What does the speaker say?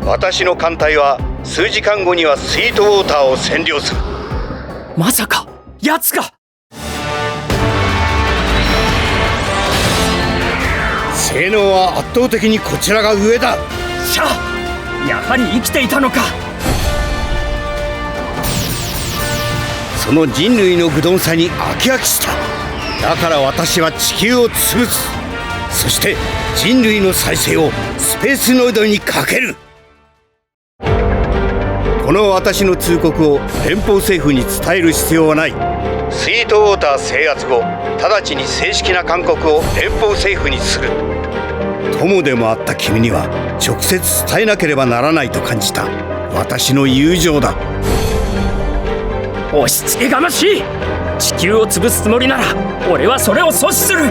私の艦隊は数時間後にはスイートウォーターを占領する。まさか奴が。性能は圧倒的にこちらが上だ。シャア、やはり生きていたのか。その人類の愚鈍さに飽き飽きした。だから私は地球を潰す。そして人類の再生をスペースノイドにかける。この私の通告を連邦政府に伝える必要はない。スイートウォーター制圧後、直ちに正式な勧告を連邦政府にする。友でもあった君には直接伝えなければならないと感じた。私の友情だ。押し付けがましい。地球を潰すつもりなら俺はそれを阻止する。